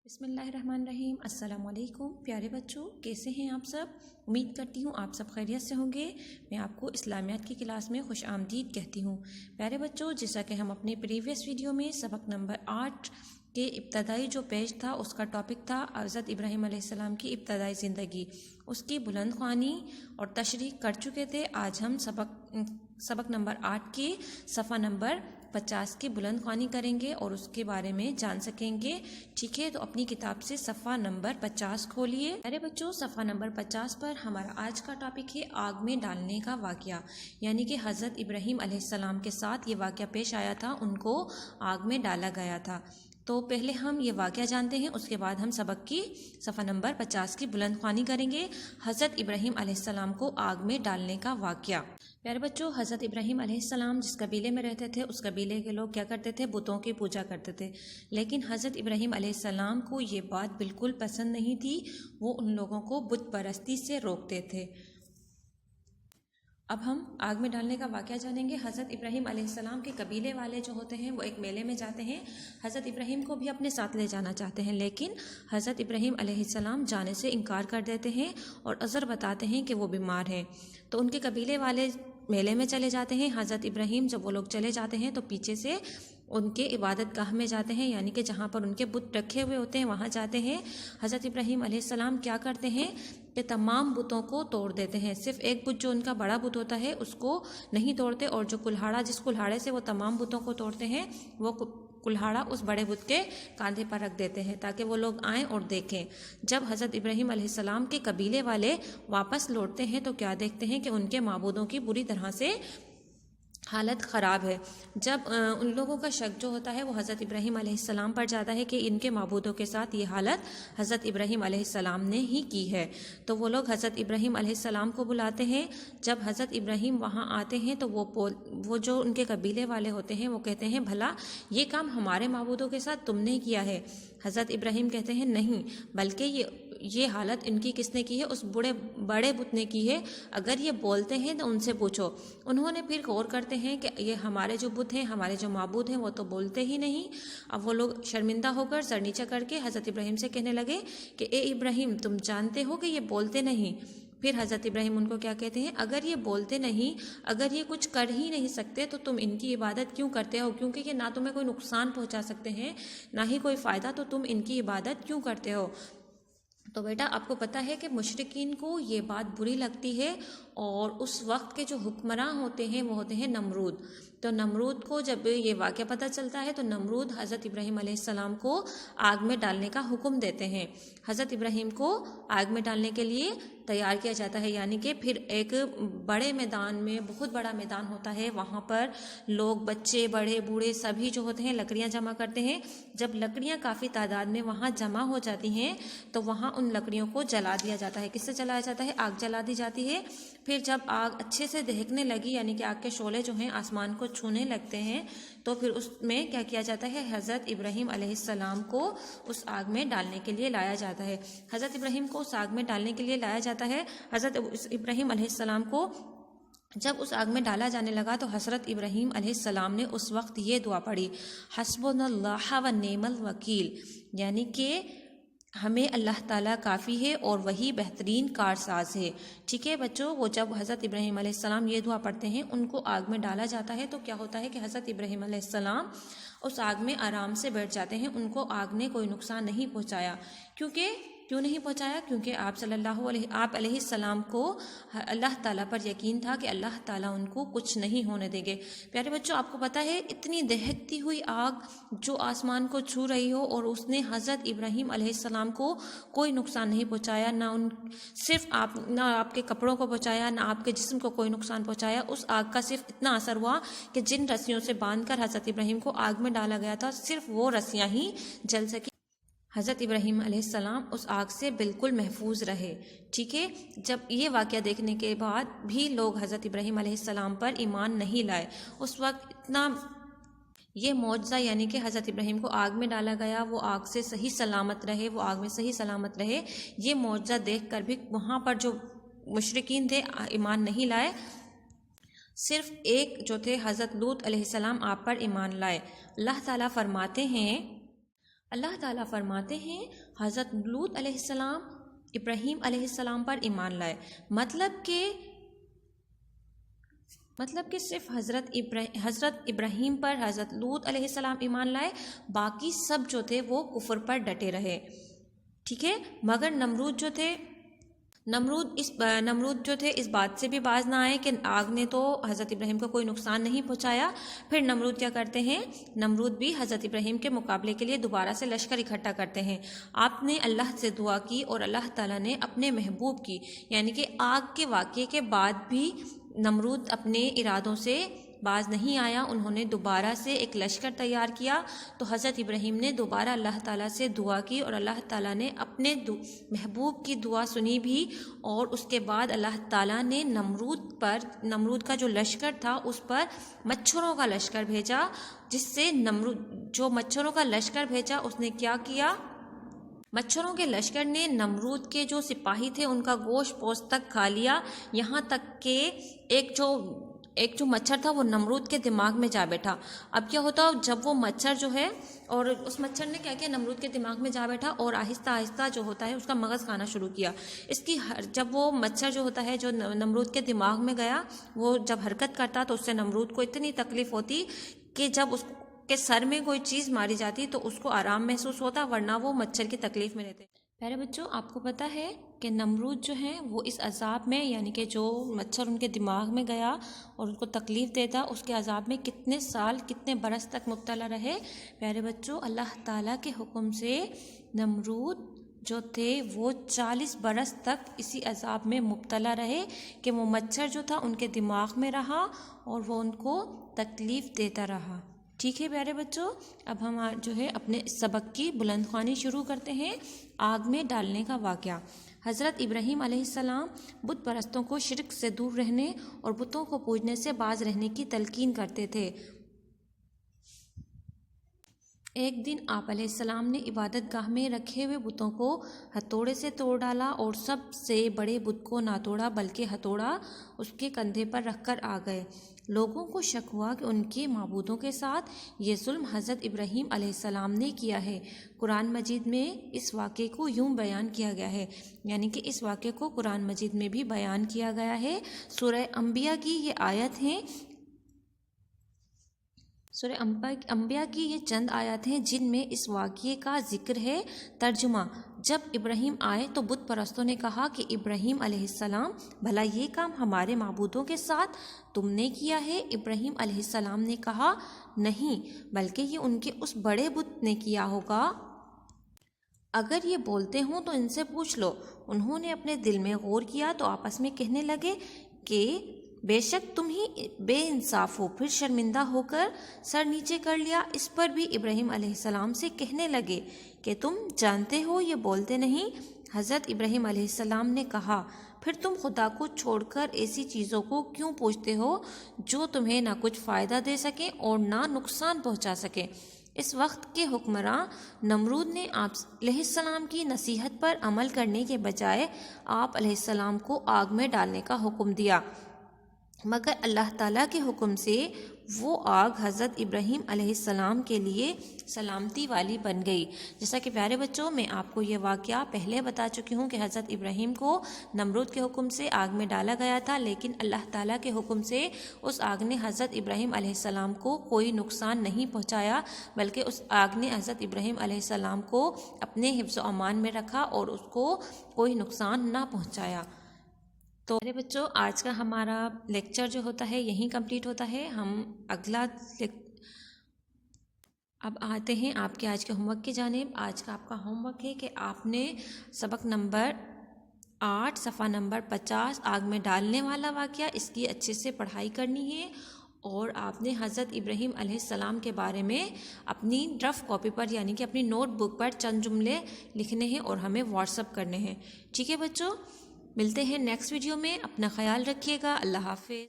بسم اللہ الرحمن الرحیم۔ السلام علیکم پیارے بچوں، کیسے ہیں آپ سب؟ امید کرتی ہوں آپ سب خیریت سے ہوں گے۔ میں آپ کو اسلامیات کی کلاس میں خوش آمدید کہتی ہوں۔ پیارے بچوں، جیسا کہ ہم اپنے پریویس ویڈیو میں سبق نمبر 8 کے ابتدائی جو پیج تھا اس کا ٹاپک تھا حضرت ابراہیم علیہ السلام کی ابتدائی زندگی، اس کی بلند خوانی اور تشریح کر چکے تھے۔ آج ہم سبق نمبر 8 کی صفحہ نمبر 50 کی بلند خوانی کریں گے اور اس کے بارے میں جان سکیں گے۔ ٹھیک ہے، تو اپنی کتاب سے صفحہ نمبر 50 کھولیے۔ ارے بچوں، صفحہ نمبر 50 پر ہمارا آج کا ٹاپک ہے آگ میں ڈالنے کا واقعہ، یعنی کہ حضرت ابراہیم علیہ السلام کے ساتھ یہ واقعہ پیش آیا تھا، ان کو آگ میں ڈالا گیا تھا۔ تو پہلے ہم یہ واقعہ جانتے ہیں، اس کے بعد ہم سبق کی صفحہ نمبر 50 کی بلند خوانی کریں گے۔ حضرت ابراہیم علیہ السلام کو آگ میں ڈالنے کا واقعہ۔ پیارے بچوں، حضرت ابراہیم علیہ السلام جس قبیلے میں رہتے تھے اس قبیلے کے لوگ کیا کرتے تھے؟ بتوں کی پوجا کرتے تھے، لیکن حضرت ابراہیم علیہ السلام کو یہ بات بالکل پسند نہیں تھی، وہ ان لوگوں کو بت پرستی سے روکتے تھے۔ اب ہم آگ میں ڈالنے کا واقعہ جانیں گے۔ حضرت ابراہیم علیہ السلام کے قبیلے والے جو ہوتے ہیں وہ ایک میلے میں جاتے ہیں، حضرت ابراہیم کو بھی اپنے ساتھ لے جانا چاہتے ہیں، لیکن حضرت ابراہیم علیہ السلام جانے سے انکار کر دیتے ہیں اور عذر بتاتے ہیں کہ وہ بیمار ہیں۔ تو ان کے قبیلے والے میلے میں چلے جاتے ہیں۔ حضرت ابراہیم جب وہ لوگ چلے جاتے ہیں تو پیچھے سے ان کے عبادت گاہ میں جاتے ہیں، یعنی کہ جہاں پر ان کے بت رکھے ہوئے ہوتے ہیں وہاں جاتے ہیں۔ حضرت ابراہیم علیہ السلام کیا کرتے ہیں کہ تمام بتوں کو توڑ دیتے ہیں، صرف ایک بت جو ان کا بڑا بت ہوتا ہے اس کو نہیں توڑتے، اور جو کلہاڑا جس کلہاڑے سے وہ تمام بتوں کو توڑتے ہیں وہ کلہاڑا اس بڑے بت کے کاندھے پر رکھ دیتے ہیں تاکہ وہ لوگ آئیں اور دیکھیں۔ جب حضرت ابراہیم علیہ السلام کے قبیلے والے واپس لوٹتے ہیں تو کیا دیکھتے ہیں کہ ان کے معبودوں کی بری طرح سے حالت خراب ہے۔ جب ان لوگوں کا شک جو ہوتا ہے وہ حضرت ابراہیم علیہ السلام پر جاتا ہے کہ ان کے معبودوں کے ساتھ یہ حالت حضرت ابراہیم علیہ السلام نے ہی کی ہے، تو وہ لوگ حضرت ابراہیم علیہ السلام کو بلاتے ہیں۔ جب حضرت ابراہیم وہاں آتے ہیں تو وہ جو ان کے قبیلے والے ہوتے ہیں وہ کہتے ہیں بھلا یہ کام ہمارے معبودوں کے ساتھ تم نے کیا ہے؟ حضرت ابراہیم کہتے ہیں نہیں، بلکہ یہ حالت ان کی کس نے کی ہے؟ اس بڑے بت نے کی ہے، اگر یہ بولتے ہیں تو ان سے پوچھو۔ انہوں نے پھر غور کرتے ہیں کہ یہ ہمارے جو بت ہیں، ہمارے جو معبود ہیں وہ تو بولتے ہی نہیں۔ اب وہ لوگ شرمندہ ہو کر سر نیچا کر کے حضرت ابراہیم سے کہنے لگے کہ اے ابراہیم، تم جانتے ہو کہ یہ بولتے نہیں۔ پھر حضرت ابراہیم ان کو کیا کہتے ہیں، اگر یہ بولتے نہیں، اگر یہ کچھ کر ہی نہیں سکتے تو تم ان کی عبادت کیوں کرتے ہو؟ کیونکہ یہ نہ تمہیں کوئی نقصان پہنچا سکتے ہیں نہ ہی کوئی فائدہ، تو تم ان کی عبادت کیوں کرتے ہو؟ تو بیٹا آپ کو پتہ ہے کہ مشرکین کو یہ بات بری لگتی ہے، اور اس وقت کے جو حکمراں ہوتے ہیں وہ ہوتے ہیں نمرود۔ تو نمرود کو جب یہ واقعہ پتہ چلتا ہے تو نمرود حضرت ابراہیم علیہ السلام کو آگ میں ڈالنے کا حکم دیتے ہیں۔ حضرت ابراہیم کو آگ میں ڈالنے کے لیے تیار کیا جاتا ہے، یعنی کہ پھر ایک بڑے میدان میں، بہت بڑا میدان ہوتا ہے، وہاں پر لوگ، بچے، بڑے، بوڑھے سبھی جو ہوتے ہیں لکڑیاں جمع کرتے ہیں۔ جب لکڑیاں کافی تعداد میں وہاں جمع ہو جاتی ہیں تو وہاں ان لکڑیوں کو جلا دیا جاتا ہے۔ کس سے جلایا جاتا ہے؟ آگ جلا دی جاتی ہے۔ پھر جب آگ اچھے سے دہکنے لگی، یعنی کہ آگ کے شعلے جو ہیں آسمان کو چھونے لگتے ہیں، تو پھر اس میں کیا کیا جاتا ہے؟ حضرت ابراہیم علیہ السلام کو اس آگ میں ڈالنے کے لیے لایا جاتا ہے۔ حضرت ابراہیم کو اس آگ میں ڈالنے کے لیے لایا جاتا ہے۔ حضرت ابراہیم علیہ السلام کو جب اس آگ میں ڈالا جانے لگا تو حضرت ابراہیم علیہ السلام نے اس وقت یہ دعا پڑھی، حسبنا اللہ و نعم الوکیل، یعنی کہ ہمیں اللہ تعالیٰ کافی ہے اور وہی بہترین کارساز ہے۔ ٹھیک ہے بچوں، وہ جب حضرت ابراہیم علیہ السلام یہ دعا پڑھتے ہیں، ان کو آگ میں ڈالا جاتا ہے، تو کیا ہوتا ہے کہ حضرت ابراہیم علیہ السلام اس آگ میں آرام سے بیٹھ جاتے ہیں۔ ان کو آگ نے کوئی نقصان نہیں پہنچایا۔ کیوں نہیں پہنچایا؟ کیونکہ آپ علیہ السلام کو اللہ تعالیٰ پر یقین تھا کہ اللہ تعالیٰ ان کو کچھ نہیں ہونے دیں گے۔ پیارے بچوں، آپ کو پتہ ہے اتنی دہکتی ہوئی آگ جو آسمان کو چھو رہی ہو اور اس نے حضرت ابراہیم علیہ السلام کو کوئی نقصان نہیں پہنچایا، نہ آپ کے کپڑوں کو پہنچایا، نہ آپ کے جسم کو کوئی نقصان پہنچایا۔ اس آگ کا صرف اتنا اثر ہوا کہ جن رسیوں سے باندھ کر حضرت ابراہیم کو آگ میں ڈالا گیا تھا، صرف وہ رسیاں ہی جل سکی۔ حضرت ابراہیم علیہ السلام اس آگ سے بالکل محفوظ رہے۔ ٹھیک ہے، جب یہ واقعہ دیکھنے کے بعد بھی لوگ حضرت ابراہیم علیہ السلام پر ایمان نہیں لائے۔ اس وقت اتنا یہ معجزہ، یعنی کہ حضرت ابراہیم کو آگ میں ڈالا گیا، وہ آگ سے صحیح سلامت رہے، وہ آگ میں صحیح سلامت رہے، یہ معجزہ دیکھ کر بھی وہاں پر جو مشرکین تھے ایمان نہیں لائے۔ صرف ایک جو تھے حضرت لوط علیہ السلام آپ پر ایمان لائے۔ اللہ تعالیٰ فرماتے ہیں اللہ تعالیٰ فرماتے ہیں حضرت لوط علیہ السلام ابراہیم علیہ السلام پر ایمان لائے، مطلب کہ صرف حضرت ابراہیم پر حضرت لوط علیہ السلام ایمان لائے، باقی سب جو تھے وہ کفر پر ڈٹے رہے، ٹھیک ہے۔ مگر نمرود جو تھے اس بات سے بھی باز نہ آئے کہ آگ نے تو حضرت ابراہیم کو کوئی نقصان نہیں پہنچایا۔ پھر نمرود کیا کرتے ہیں، نمرود بھی حضرت ابراہیم کے مقابلے کے لیے دوبارہ سے لشکر اکٹھا کرتے ہیں۔ آپ نے اللہ سے دعا کی اور اللہ تعالیٰ نے اپنے محبوب کی، یعنی کہ آگ کے واقعے کے بعد بھی نمرود اپنے ارادوں سے باز نہیں آیا، انہوں نے دوبارہ سے ایک لشکر تیار کیا۔ تو حضرت ابراہیم نے دوبارہ اللہ تعالیٰ سے دعا کی اور اللہ تعالیٰ نے اپنے محبوب کی دعا سنی بھی، اور اس کے بعد اللہ تعالیٰ نے نمرود کا جو لشکر تھا اس پر مچھروں کا لشکر بھیجا، جس سے جو مچھروں کا لشکر بھیجا اس نے کیا کیا، مچھروں کے لشکر نے نمرود کے جو سپاہی تھے ان کا گوشت پوست تک کھا لیا، یہاں تک کہ ایک جو مچھر تھا وہ نمرود کے دماغ میں جا بیٹھا۔ اب کیا ہوتا جب وہ مچھر جو ہے، اور اس مچھر نے کیا کیا، نمرود کے دماغ میں جا بیٹھا اور آہستہ آہستہ جو ہوتا ہے اس کا مغز کھانا شروع کیا۔ جب وہ مچھر جو ہوتا ہے جو نمرود کے دماغ میں گیا، وہ جب حرکت کرتا تو اس سے نمرود کو اتنی تکلیف ہوتی کہ جب اس کے سر میں کوئی چیز ماری جاتی تو اس کو آرام محسوس ہوتا، ورنہ وہ مچھر کی تکلیف میں رہتے۔ پیارے بچوں، آپ کو پتہ ہے کہ نمرود جو ہیں وہ اس عذاب میں، یعنی کہ جو مچھر ان کے دماغ میں گیا اور ان کو تکلیف دیتا، اس کے عذاب میں کتنے سال کتنے برس تک مبتلا رہے؟ پیارے بچوں، اللہ تعالیٰ کے حکم سے نمرود جو تھے وہ 40 برس تک اسی عذاب میں مبتلا رہے کہ وہ مچھر جو تھا ان کے دماغ میں رہا اور وہ ان کو تکلیف دیتا رہا۔ ٹھیک ہے پیارے بچوں، اب ہم جو ہے اپنے سبق کی بلند خوانی شروع کرتے ہیں۔ آگ میں ڈالنے کا واقعہ۔ حضرت ابراہیم علیہ السلام بت پرستوں کو شرک سے دور رہنے اور بتوں کو پوجنے سے باز رہنے کی تلقین کرتے تھے۔ ایک دن آپ علیہ السلام نے عبادت گاہ میں رکھے ہوئے بتوں کو ہتھوڑے سے توڑ ڈالا اور سب سے بڑے بت کو نہ توڑا بلکہ ہتھوڑا اس کے کندھے پر رکھ کر آ گئے۔ لوگوں کو شک ہوا کہ ان کے معبودوں کے ساتھ یہ ظلم حضرت ابراہیم علیہ السلام نے کیا ہے۔ قرآن مجید میں اس واقعے کو یوں بیان کیا گیا ہے، یعنی کہ اس واقعے کو قرآن مجید میں بھی بیان کیا گیا ہے۔ سورہ انبیاء کی یہ آیت ہیں، سورہ انبیاء کی یہ چند آیات ہیں جن میں اس واقعے کا ذکر ہے۔ ترجمہ: جب ابراہیم آئے تو بت پرستوں نے کہا کہ ابراہیم علیہ السلام، بھلا یہ کام ہمارے معبودوں کے ساتھ تم نے کیا ہے؟ ابراہیم علیہ السلام نے کہا، نہیں، بلکہ یہ ان کے اس بڑے بت نے کیا ہوگا۔ اگر یہ بولتے ہوں تو ان سے پوچھ لو۔ انہوں نے اپنے دل میں غور کیا تو آپس میں کہنے لگے کہ بے شک تم ہی بے انصاف ہو۔ پھر شرمندہ ہو کر سر نیچے کر لیا۔ اس پر بھی ابراہیم علیہ السلام سے کہنے لگے کہ تم جانتے ہو یہ بولتے نہیں۔ حضرت ابراہیم علیہ السلام نے کہا، پھر تم خدا کو چھوڑ کر ایسی چیزوں کو کیوں پوجتے ہو جو تمہیں نہ کچھ فائدہ دے سکیں اور نہ نقصان پہنچا سکیں؟ اس وقت کے حکمراں نمرود نے آپ علیہ السلام کی نصیحت پر عمل کرنے کے بجائے آپ علیہ السلام کو آگ میں ڈالنے کا حکم دیا، مگر اللہ تعالیٰ کے حکم سے وہ آگ حضرت ابراہیم علیہ السلام کے لیے سلامتی والی بن گئی۔ جیسا کہ پیارے بچوں، میں آپ کو یہ واقعہ پہلے بتا چکی ہوں کہ حضرت ابراہیم کو نمرود کے حکم سے آگ میں ڈالا گیا تھا، لیکن اللہ تعالیٰ کے حکم سے اس آگ نے حضرت ابراہیم علیہ السلام کو کوئی نقصان نہیں پہنچایا، بلکہ اس آگ نے حضرت ابراہیم علیہ السلام کو اپنے حفظ و امان میں رکھا اور اس کو کوئی نقصان نہ پہنچایا۔ تو میرے بچوں، آج کا ہمارا لیکچر جو ہوتا ہے یہیں کمپلیٹ ہوتا ہے۔ ہم اب آتے ہیں آپ کے آج کے ہوم ورک کی جانب۔ آج کا آپ کا ہوم ورک ہے کہ آپ نے سبق نمبر 8 صفحہ نمبر 50 آگ میں ڈالنے والا واقعہ، اس کی اچھے سے پڑھائی کرنی ہے، اور آپ نے حضرت ابراہیم علیہ السلام کے بارے میں اپنی رف کاپی پر، یعنی کہ اپنی نوٹ بک پر چند جملے لکھنے ہیں اور ہمیں واٹس اپ کرنے ہیں۔ ٹھیک ہے بچوں، ملتے ہیں نیکسٹ ویڈیو میں۔ اپنا خیال رکھیے گا۔ اللہ حافظ۔